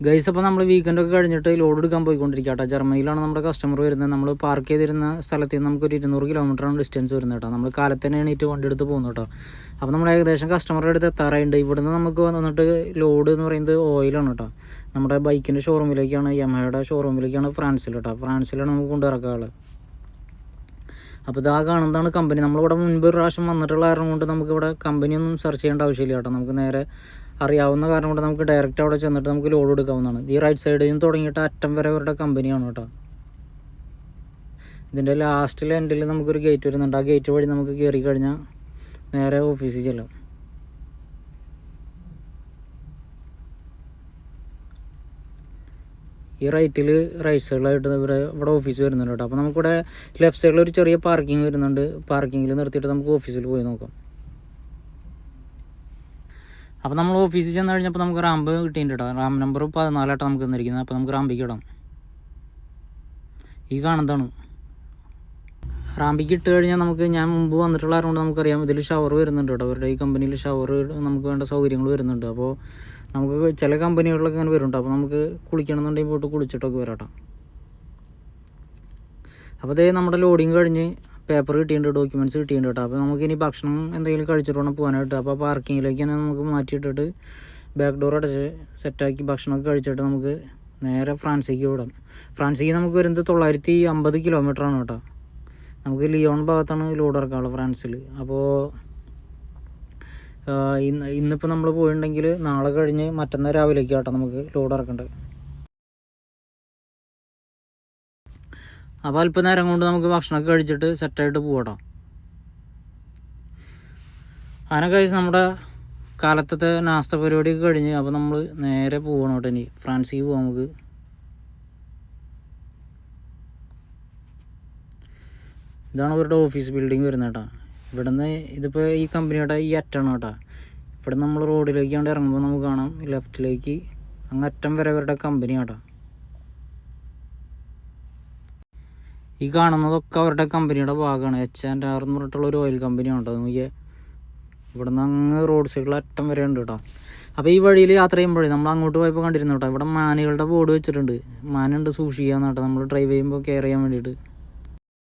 Guys, അപ്പോൾ നമ്മൾ വീക്കെൻഡൊക്കെ കഴിഞ്ഞിട്ട് ലോഡ് എടുക്കാൻ പോയിക്കൊണ്ടിരിക്കുക കേട്ടോ. ജർമ്മനിയിലാണ് നമ്മുടെ കസ്റ്റമർ വരുന്നത്. നമ്മൾ പാർക്ക് ചെയ്തിരുന്ന സ്ഥലത്ത് നിന്ന് നമുക്കൊരു 200 കിലോമീറ്ററാണ് ഡിസ്റ്റൻസ് വരുന്നത് കേട്ടോ. നമ്മൾ കാലത്ത് തന്നെ എണീറ്റ് വണ്ടി എടുത്ത് പോകുന്നു കേട്ടോ. അപ്പോൾ നമ്മൾ ഏകദേശം കസ്റ്റമറുടെ അടുത്ത് എത്താറായിട്ടുണ്ട്. ഇവിടുന്ന് നമുക്ക് വന്നിട്ട് ലോഡ് എന്ന് പറയുന്നത് ഓയിലാണ് കേട്ടോ. നമ്മുടെ ബൈക്കിൻ്റെ ഷോറൂമിലേക്കാണ്, യമഹയുടെ ഷോറൂമിലേക്കാണ് ഫ്രാൻസിൽ കേട്ടോ. ഫ്രാൻസിലാണ് നമുക്ക് കൊണ്ടിറക്കാനുള്ളത്. അപ്പോൾ ഇതാ കാണുന്നതാണ് കമ്പനി. നമ്മളിവിടെ മുൻപ് ഒരു പ്രാവശ്യം വന്നിട്ടുള്ള കാരണം കൊണ്ട് നമുക്കിവിടെ കമ്പനിയൊന്നും സെർച്ച് ചെയ്യേണ്ട ആവശ്യമില്ല കേട്ടോ. നമുക്ക് നേരെ അറിയാവുന്ന കാരണം കൊണ്ട് നമുക്ക് ഡയറക്റ്റ് അവിടെ ചെന്നിട്ട് നമുക്ക് ലോഡ് എടുക്കാവുന്നതാണ്. ഈ റൈറ്റ് സൈഡിൽ നിന്ന് തുടങ്ങിയിട്ട് അറ്റം വരെ അവരുടെ കമ്പനിയാണ് കേട്ടോ. ഇതിൻ്റെ ലാസ്റ്റിൽ എൻഡിൽ നമുക്കൊരു ഗേറ്റ് വരുന്നുണ്ട്. ആ ഗേറ്റ് വഴി നമുക്ക് കയറി കഴിഞ്ഞാൽ നേരെ ഓഫീസിൽ ചെല്ലും. ഈ റൈറ്റ് സൈഡിലായിട്ട് ഇവിടെ ഓഫീസ് വരുന്നുണ്ട് കേട്ടോ. അപ്പോൾ നമുക്കിവിടെ ലെഫ്റ്റ് സൈഡിൽ ഒരു ചെറിയ പാർക്കിംഗ് വരുന്നുണ്ട്. പാർക്കിങ്ങിൽ നിർത്തിയിട്ട് നമുക്ക് ഓഫീസിൽ പോയി നോക്കാം. അപ്പോൾ നമ്മൾ ഓഫീസിൽ ചെന്ന് കഴിഞ്ഞപ്പോൾ നമുക്ക് റാമ്പ് കിട്ടിയിട്ടുണ്ട് കേട്ടോ. റാം നമ്പർ 14 നമുക്ക് തന്നിരിക്കുന്നത്. അപ്പോൾ നമുക്ക് റാമ്പിക്ക് ഇടാം. ഈ കാണുന്നതാണ് റാമ്പിക്ക് ഇട്ട് കഴിഞ്ഞാൽ നമുക്ക്, ഞാൻ മുമ്പ് വന്നിട്ടുള്ള ആയതുകൊണ്ട് നമുക്കറിയാം ഇതിൽ ഷവർ വരുന്നുണ്ട് കേട്ടോ. അവരുടെ ഈ കമ്പനിയിൽ ഷവർ നമുക്ക് വേണ്ട സൗകര്യങ്ങൾ വരുന്നുണ്ട്. അപ്പോൾ നമുക്ക് ചില കമ്പനികളിലൊക്കെ അങ്ങനെ വരുന്നുണ്ട്. അപ്പോൾ നമുക്ക് കുളിക്കണമെന്നുണ്ടെങ്കിൽ പോയിട്ട് കുളിച്ചിട്ടൊക്കെ വരാം കേട്ടോ. അപ്പോൾ അതേ നമ്മുടെ ലോഡിങ് കഴിഞ്ഞ് പേപ്പർ കിട്ടിയിട്ടുണ്ട്, ഡോക്യുമെൻറ്റ്സ് കിട്ടിയിട്ടുണ്ട് കേട്ടോ. അപ്പോൾ നമുക്കിനി ഭക്ഷണം എന്തെങ്കിലും കഴിച്ചിട്ട് വേണം പോകാനായിട്ട്. അപ്പോൾ പാർക്കിങ്ങിലേക്ക് തന്നെ നമുക്ക് മാറ്റിയിട്ടിട്ട് ബാക്ക് ഡോർ അടച്ച് സെറ്റാക്കി ഭക്ഷണമൊക്കെ കഴിച്ചിട്ട് നമുക്ക് നേരെ ഫ്രാൻസിലേക്ക് വിടാം. ഫ്രാൻസിലേക്ക് നമുക്ക് വരുന്നത് 950 കിലോമീറ്ററാണ് കേട്ടോ. നമുക്ക് ലിയോൺ ഭാഗത്താണ് ലോഡ് ഇറക്കാനുള്ളത് ഫ്രാൻസിൽ. അപ്പോൾ ഇന്നിപ്പോൾ നമ്മൾ പോയിട്ടുണ്ടെങ്കിൽ നാളെ കഴിഞ്ഞ് മറ്റന്നാൾ രാവിലേക്ക് കേട്ടോ നമുക്ക് ലോഡ് ഇറക്കേണ്ടത്. അപ്പോൾ അല്പം നേരം കൊണ്ട് നമുക്ക് ഭക്ഷണമൊക്കെ കഴിച്ചിട്ട് സെറ്റായിട്ട് പോകട്ടോ. അങ്ങനെ കഴിച്ച് നമ്മുടെ കാലത്തത്തെ നാസ്ത പരിപാടിയൊക്കെ കഴിഞ്ഞ് അപ്പോൾ നമ്മൾ നേരെ പോകണം കേട്ടോ. ഇനി ഫ്രാൻസിലേക്ക് പോകാം നമുക്ക്. ഇതാണ് അവരുടെ ഓഫീസ് ബിൽഡിംഗ് വരുന്നത് കേട്ടോ. ഇവിടുന്ന് ഇതിപ്പോൾ ഈ കമ്പനിയുടെ ഈ അറ്റാണ് കേട്ടോ. ഇവിടെ നമ്മൾ റോഡിലേക്കാണ്ട് ഇറങ്ങുമ്പോൾ നമുക്ക് കാണാം ലെഫ്റ്റിലേക്ക് അങ്ങ് അറ്റം വരെ അവരുടെ കമ്പനി കേട്ടോ. ഈ കാണുന്നതൊക്കെ അവരുടെ കമ്പനിയുടെ ഭാഗമാണ്. H&R എന്ന് പറഞ്ഞിട്ടുള്ള ഒരു ഓയിൽ കമ്പനിയാണ് കേട്ടോ. നോക്കിയാൽ ഇവിടുന്ന് അങ്ങ് റോഡ് സൈഡിൽ അറ്റം വരെ ഉണ്ട് കേട്ടോ. അപ്പോൾ ഈ വഴിയിൽ യാത്ര ചെയ്യുമ്പോഴേ നമ്മൾ അങ്ങോട്ട് പോയപ്പോൾ കണ്ടിരുന്നു കേട്ടോ. ഇവിടെ മാനുകളുടെ ബോർഡ് വെച്ചിട്ടുണ്ട്. മാനുണ്ട് സൂക്ഷിക്കുക കേട്ടോ, നമ്മൾ ഡ്രൈവ് ചെയ്യുമ്പോൾ കെയർ ചെയ്യാൻ വേണ്ടിയിട്ട്.